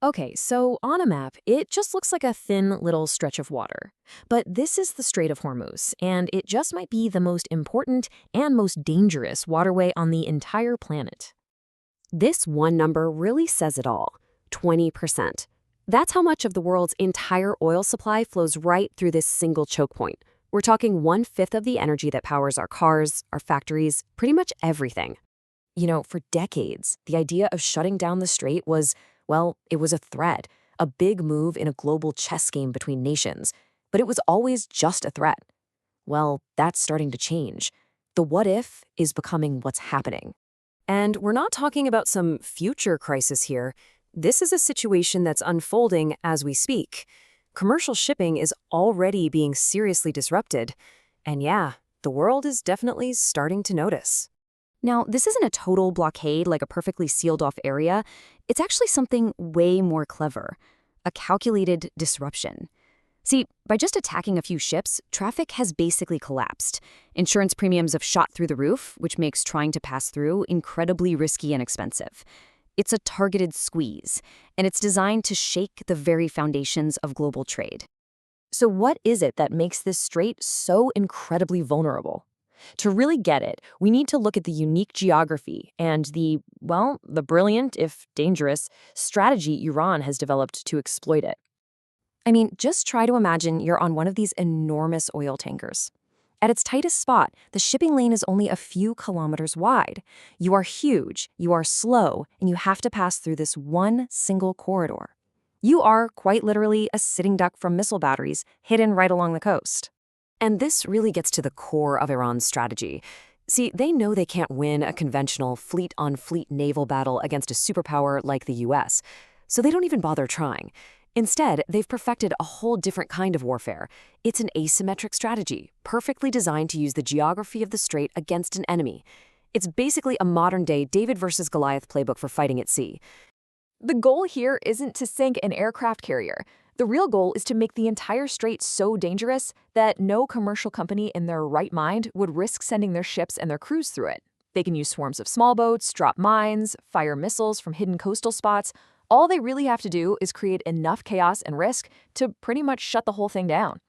Okay, so on a map, it just looks like a thin little stretch of water. But this is the Strait of Hormuz, and it just might be the most important and most dangerous waterway on the entire planet. This one number really says it all, 20%. That's how much of the world's entire oil supply flows right through this single choke point. We're talking one-fifth of the energy that powers our cars, our factories, pretty much everything. For decades, the idea of shutting down the strait was, well, it was a threat, a big move in a global chess game between nations. But it was always just a threat. Well, that's starting to change. The what if is becoming what's happening. And we're not talking about some future crisis here. This is a situation that's unfolding as we speak. Commercial shipping is already being seriously disrupted. And yeah, the world is definitely starting to notice. Now, this isn't a total blockade like a perfectly sealed-off area. It's actually something way more clever, a calculated disruption. See, by just attacking a few ships, traffic has basically collapsed. Insurance premiums have shot through the roof, which makes trying to pass through incredibly risky and expensive. It's a targeted squeeze, and it's designed to shake the very foundations of global trade. So what is it that makes this strait so incredibly vulnerable? To really get it, we need to look at the unique geography and the brilliant, if dangerous, strategy Iran has developed to exploit it. I mean, just try to imagine you're on one of these enormous oil tankers. At its tightest spot, the shipping lane is only a few kilometers wide. You are huge, you are slow, and you have to pass through this one single corridor. You are, quite literally, a sitting duck from missile batteries hidden right along the coast. And this really gets to the core of Iran's strategy. See, they know they can't win a conventional fleet-on-fleet naval battle against a superpower like the US, so they don't even bother trying. Instead, they've perfected a whole different kind of warfare. It's an asymmetric strategy, perfectly designed to use the geography of the strait against an enemy. It's basically a modern-day David versus Goliath playbook for fighting at sea. The goal here isn't to sink an aircraft carrier. The real goal is to make the entire strait so dangerous that no commercial company in their right mind would risk sending their ships and their crews through it. They can use swarms of small boats, drop mines, fire missiles from hidden coastal spots. All they really have to do is create enough chaos and risk to pretty much shut the whole thing down.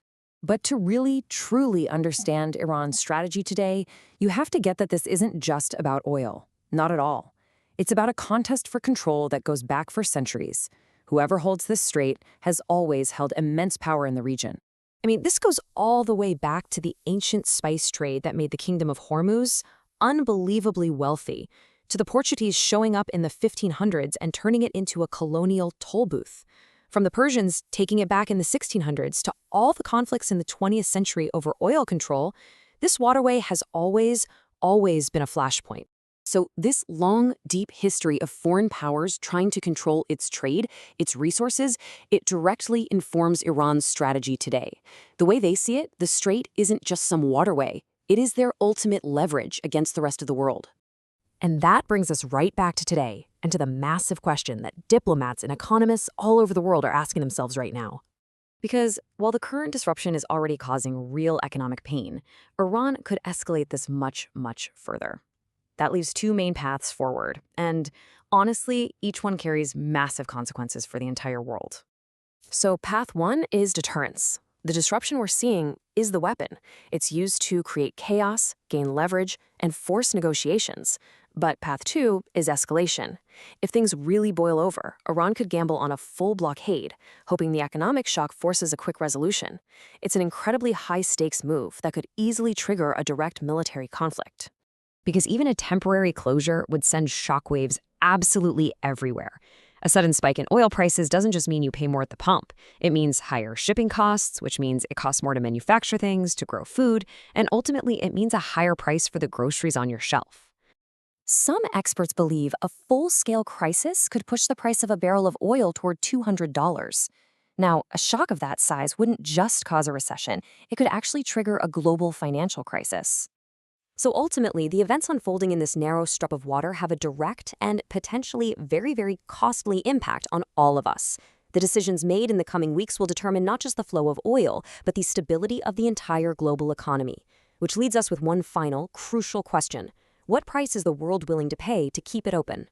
But to really, truly understand Iran's strategy today, you have to get that this isn't just about oil. Not at all. It's about a contest for control that goes back for centuries. Whoever holds this strait has always held immense power in the region. I mean, this goes all the way back to the ancient spice trade that made the kingdom of Hormuz unbelievably wealthy, to the Portuguese showing up in the 1500s and turning it into a colonial toll booth, from the Persians taking it back in the 1600s to all the conflicts in the 20th century over oil control. This waterway has always been a flashpoint. So this long, deep history of foreign powers trying to control its trade, its resources, it directly informs Iran's strategy today. The way they see it, the strait isn't just some waterway. It is their ultimate leverage against the rest of the world. And that brings us right back to today and to the massive question that diplomats and economists all over the world are asking themselves right now. Because while the current disruption is already causing real economic pain, Iran could escalate this much, much further. That leaves two main paths forward, and honestly, each one carries massive consequences for the entire world. So path one is deterrence. The disruption we're seeing is the weapon. It's used to create chaos, gain leverage, and force negotiations. But path two is escalation. If things really boil over, Iran could gamble on a full blockade, hoping the economic shock forces a quick resolution. It's an incredibly high-stakes move that could easily trigger a direct military conflict. Because even a temporary closure would send shockwaves absolutely everywhere. A sudden spike in oil prices doesn't just mean you pay more at the pump. It means higher shipping costs, which means it costs more to manufacture things, to grow food, and ultimately it means a higher price for the groceries on your shelf. Some experts believe a full-scale crisis could push the price of a barrel of oil toward $200. Now, a shock of that size wouldn't just cause a recession, it could actually trigger a global financial crisis. So ultimately, the events unfolding in this narrow strip of water have a direct and potentially very, very costly impact on all of us. The decisions made in the coming weeks will determine not just the flow of oil, but the stability of the entire global economy. Which leads us with one final, crucial question. What price is the world willing to pay to keep it open?